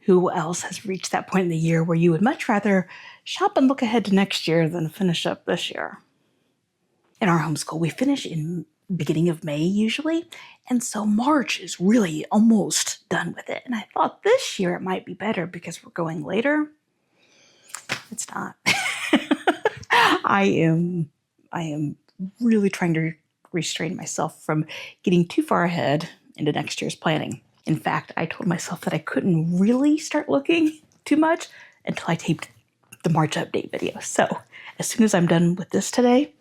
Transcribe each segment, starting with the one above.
Who else has reached that point in the year where you would much rather shop and look ahead to next year than finish up this year? In our homeschool, we finish in beginning of May usually, and so March is really almost done with it. And I thought this year it might be better because we're going later. It's not. I am really trying to restrain myself from getting too far ahead into next year's planning. In fact, I told myself that I couldn't really start looking too much until I taped the March update video. So as soon as I'm done with this today,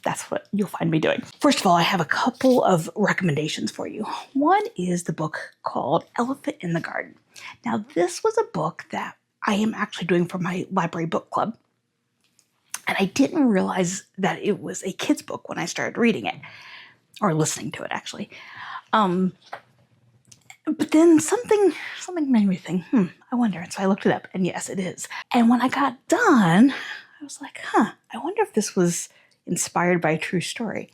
that's what you'll find me doing. First of all, I have a couple of recommendations for you. One is the book called Elephant in the Garden. Now, this was a book that I am actually doing for my library book club. And I didn't realize that it was a kid's book when I started reading it, or listening to it, actually. But then something made me think, I wonder. And so I looked it up, and yes, it is. And when I got done, I was like, I wonder if this was inspired by a true story.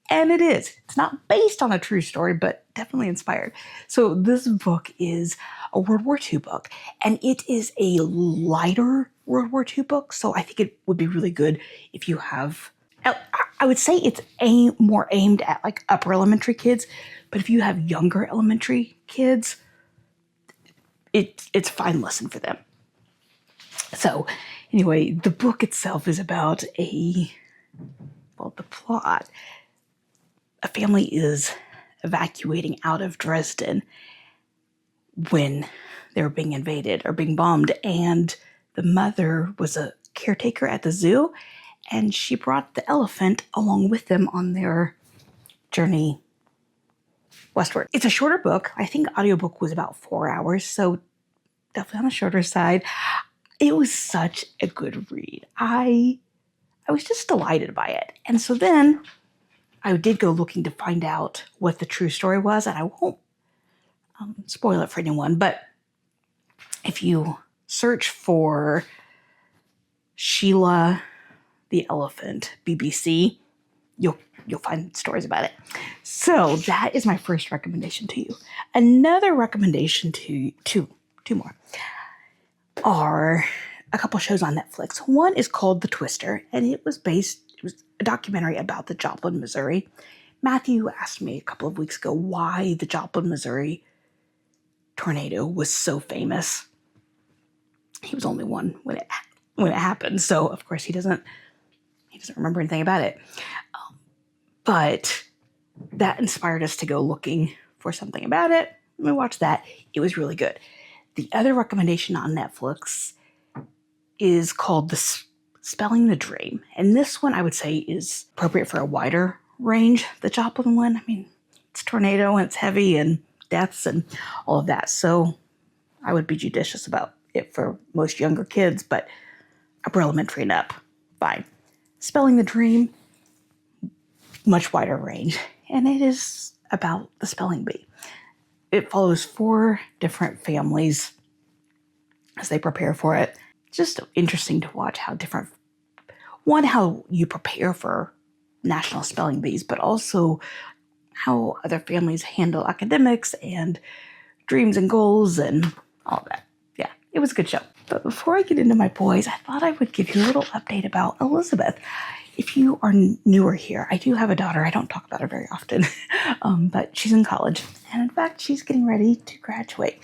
And it is. It's not based on a true story, but definitely inspired. So this book is a World War II book, and it is a lighter World War II book. So I think it would be really good if you have, I would say it's more aimed at like upper elementary kids, but if you have younger elementary kids, it's a fine lesson for them. So anyway, the book itself is about the plot. A family is evacuating out of Dresden when they were being invaded or being bombed, and the mother was a caretaker at the zoo, and she brought the elephant along with them on their journey westward. It's a shorter book. I think audiobook was about 4 hours, so definitely on the shorter side. It was such a good read. I was just delighted by it. And so then I did go looking to find out what the true story was, and I won't spoil it for anyone, but if you search for Sheila the Elephant BBC, you'll find stories about it. So that is my first recommendation to you. Another recommendation to two more are a couple shows on Netflix. One is called The Twister, and it was a documentary about the Joplin, Missouri. Matthew asked me a couple of weeks ago why the Joplin, Missouri tornado was so famous. He was only one when it happened, so of course he doesn't remember anything about it. But that inspired us to go looking for something about it. We watched that. It was really good. The other recommendation on Netflix is called Spelling the Dream. And this one I would say is appropriate for a wider range. The Joplin one, I mean, it's tornado and it's heavy and deaths and all of that. So I would be judicious about it for most younger kids, but upper elementary and up, fine. Spelling the Dream, much wider range. And it is about the spelling bee. It follows 4 different families as they prepare for it. Just interesting to watch how you prepare for national spelling bees, but also how other families handle academics and dreams and goals and all of that. Yeah, it was a good show. But before I get into my boys, I thought I would give you a little update about Elizabeth. If you are newer here, I do have a daughter. I don't talk about her very often, but she's in college. And in fact, she's getting ready to graduate.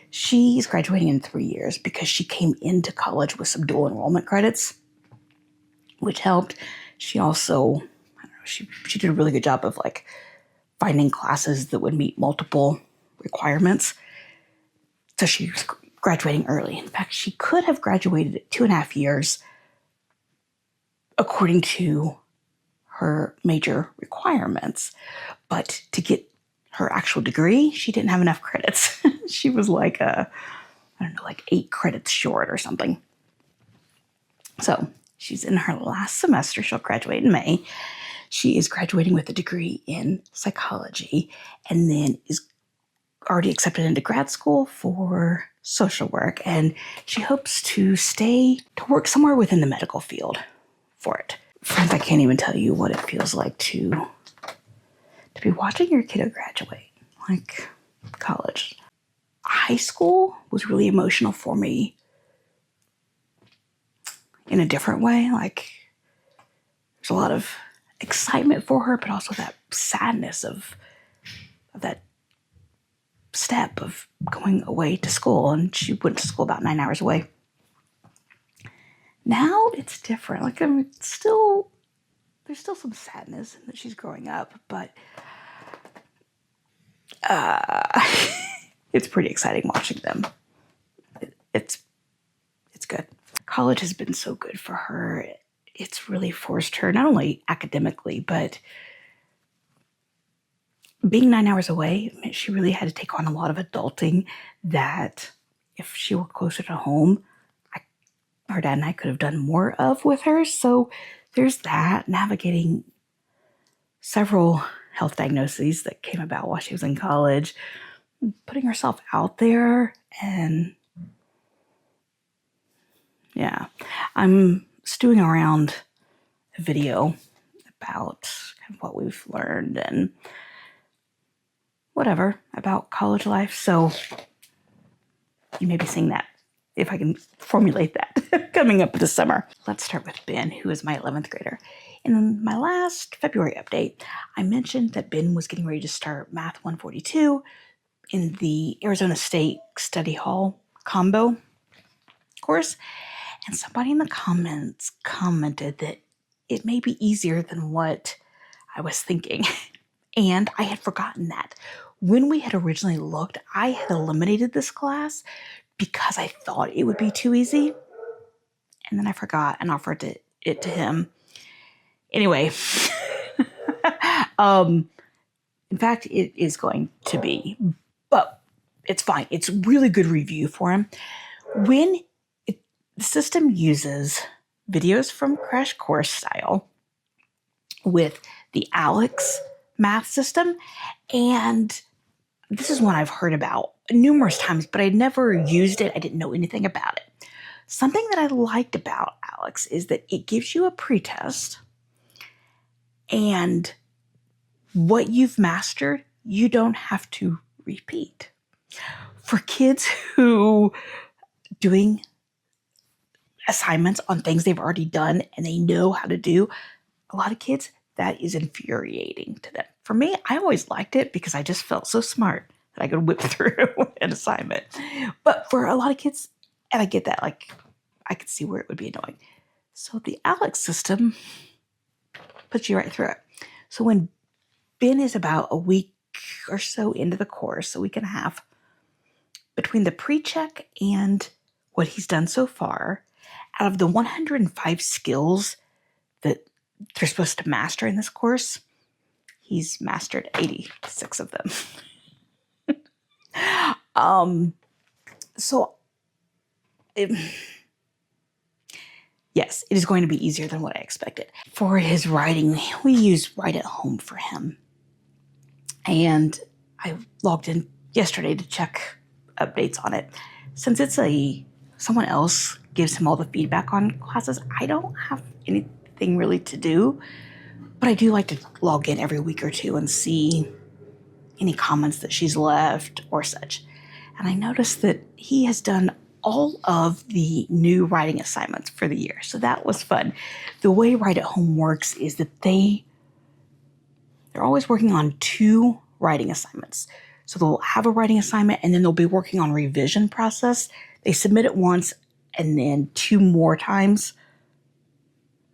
She's graduating in 3 years because she came into college with some dual enrollment credits, which helped. She also, she did a really good job of like finding classes that would meet multiple requirements. So she's graduating early. In fact, she could have graduated at 2.5 years according to her major requirements. But to get her actual degree, she didn't have enough credits. She was like 8 credits short or something. So she's in her last semester. She'll graduate in May. She is graduating with a degree in psychology and then is already accepted into grad school for social work. And she hopes to work somewhere within the medical field for it. Friends, I can't even tell you what it feels like to be watching your kiddo graduate, like college. high school was really emotional for me in a different way. Like, there's a lot of excitement for her, but also that sadness of that step of going away to school. And she went to school about 9 hours away. Now it's different. Like, I mean, there's still some sadness that she's growing up, but it's pretty exciting watching them. It's good. College has been so good for her. It's really forced her, not only academically, but being 9 hours away, she really had to take on a lot of adulting that if she were closer to home, her dad and I could have done more of with her. So there's that, navigating several health diagnoses that came about while she was in college, putting herself out there. And yeah, I'm stewing around a video about kind of what we've learned and whatever about college life. So you may be seeing that, if I can formulate that, coming up this summer. Let's start with Ben, who is my 11th grader. In my last February update, I mentioned that Ben was getting ready to start Math 142 in the Arizona State Study Hall combo course. And somebody in the comments commented that it may be easier than what I was thinking. And I had forgotten that. When we had originally looked, I had eliminated this class because I thought it would be too easy. And then I forgot and offered it to him. Anyway, in fact, it is going to be, but it's fine. It's really good review for him. When the system uses videos from Crash Course style with the Alex math system, and this is one I've heard about numerous times, but I'd never used it. I didn't know anything about it. Something that I liked about Alex is that it gives you a pretest, and what you've mastered, you don't have to repeat. For kids who doing assignments on things they've already done and they know how to do, a lot of kids, that is infuriating to them. For me, I always liked it because I just felt so smart that I could whip through an assignment. But for a lot of kids, and I get that, like, I could see where it would be annoying. So the Alex system puts you right through it. So when Ben is about a week or so into the course, a week and a half, between the pre-check and what he's done so far, out of the 105 skills that they're supposed to master in this course, he's mastered 86 of them. Yes, it is going to be easier than what I expected. For his writing, we use Write at Home for him. And I logged in yesterday to check updates on it. Since it's someone else gives him all the feedback on classes, I don't have anything really to do, but I do like to log in every week or two and see any comments that she's left or such. And I noticed that he has done all of the new writing assignments for the year. So that was fun. The way Write at Home works is that they're always working on 2 writing assignments. So they'll have a writing assignment and then they'll be working on revision process. They submit it once and then 2 more times,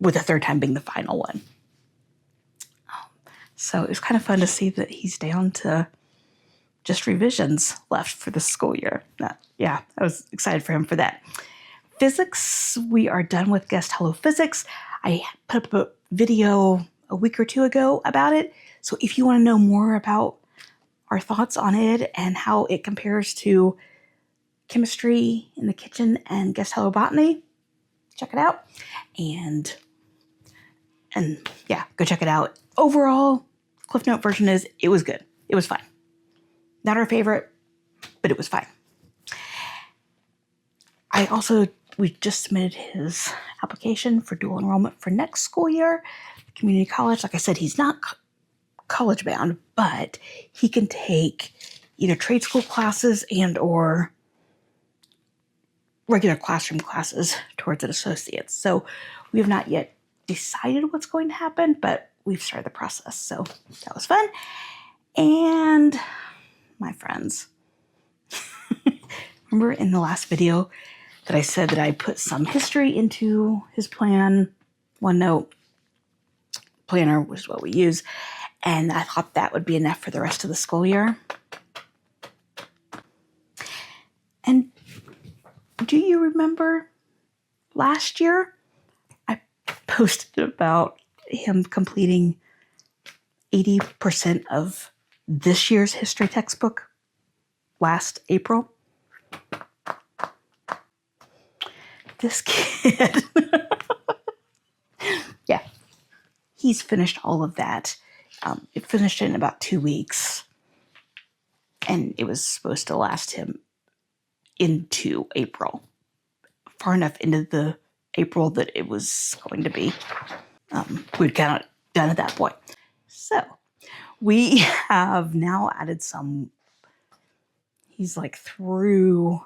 with the 3rd time being the final one. So it was kind of fun to see that he's down to just revisions left for the school year. Yeah, I was excited for him for that. Physics, we are done with Guest Hello Physics. I put up a video a week or 2 ago about it. So if you want to know more about our thoughts on it and how it compares to chemistry in the kitchen and Guest Hello Botany, check it out. And yeah, go check it out. Overall, Cliff Note version is, it was good. It was fine. Not our favorite, but it was fine. We just submitted his application for dual enrollment for next school year, community college. Like I said, he's not college bound, but he can take either trade school classes and or regular classroom classes towards an associate's. So we have not yet decided what's going to happen, but we've started the process. So that was fun. And my friends, remember in the last video that I said that I put some history into his plan, OneNote planner, which is what we use, and I thought that would be enough for the rest of the school year. And do you remember last year I posted about him completing 80% of this year's history textbook last April? This kid, yeah, he's finished all of that. It finished in about 2 weeks, and it was supposed to last him into April, far enough into the April that it was going to be. We'd kind of done at that point. So we have now added some. He's like through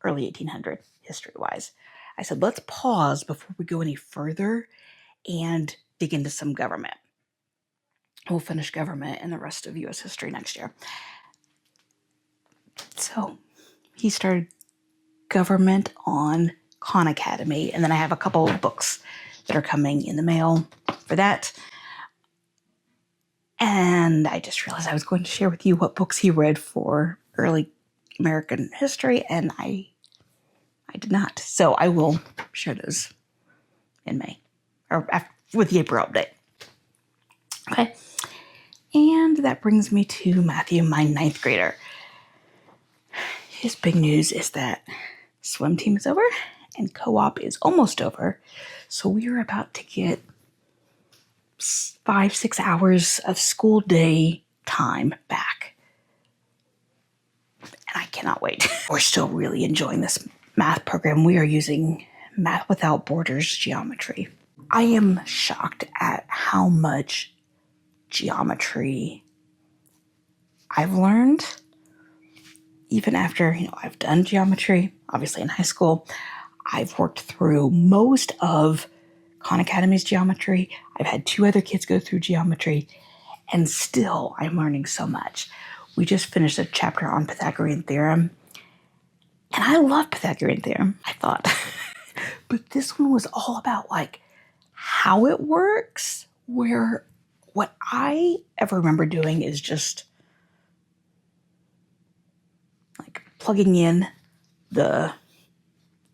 early 1800 history-wise. I said, let's pause before we go any further and dig into some government. We'll finish government and the rest of U.S. history next year. So he started government on Khan Academy, and then I have a couple of books that are coming in the mail for that. And I just realized I was going to share with you what books he read for early American history, and I did not. So I will share those in May, or after, with the April update. Okay. And that brings me to Matthew, my 9th grader. His big news is that swim team is over and co-op is almost over. So we are about to get 5-6 hours of school day time back. And I cannot wait. We're still really enjoying this math program. We are using Math Without Borders geometry. I am shocked at how much geometry I've learned, even after, I've done geometry, obviously in high school. I've worked through most of Khan Academy's geometry. I've had 2 other kids go through geometry, and still I'm learning so much. We just finished a chapter on Pythagorean theorem, and I love Pythagorean theorem, I thought. But this one was all about like how it works, where what I ever remember doing is just like plugging in the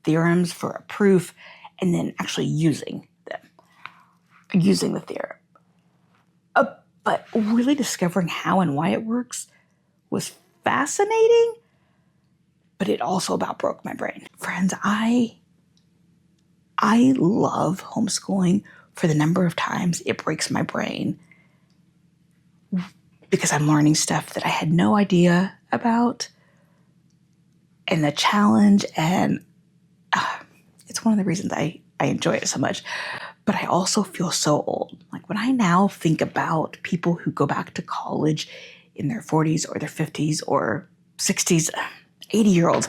theorems for a proof and then actually using the theorem. But really discovering how and why it works was fascinating, but it also about broke my brain. Friends, I love homeschooling for the number of times it breaks my brain, because I'm learning stuff that I had no idea about, and the challenge, and it's one of the reasons I enjoy it so much. But I also feel so old. Like when I now think about people who go back to college in their 40s or their 50s or 60s, 80-year-olds,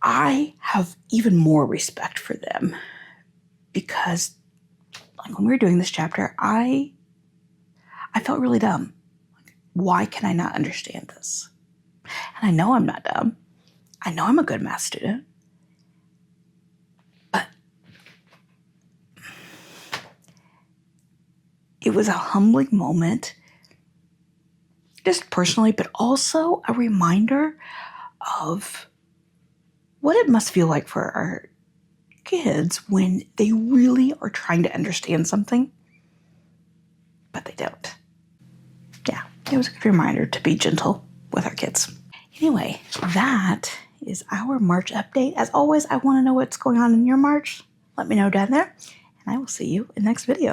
I have even more respect for them, because like when we were doing this chapter, I felt really dumb. Like, why can I not understand this? And I know I'm not dumb. I know I'm a good math student. But it was a humbling moment, just personally, but also a reminder of what it must feel like for our kids when they really are trying to understand something, but they don't. Yeah, it was a good reminder to be gentle with our kids. Anyway, that is our March update. As always, I want to know what's going on in your March. Let me know down there, and I will see you in the next video.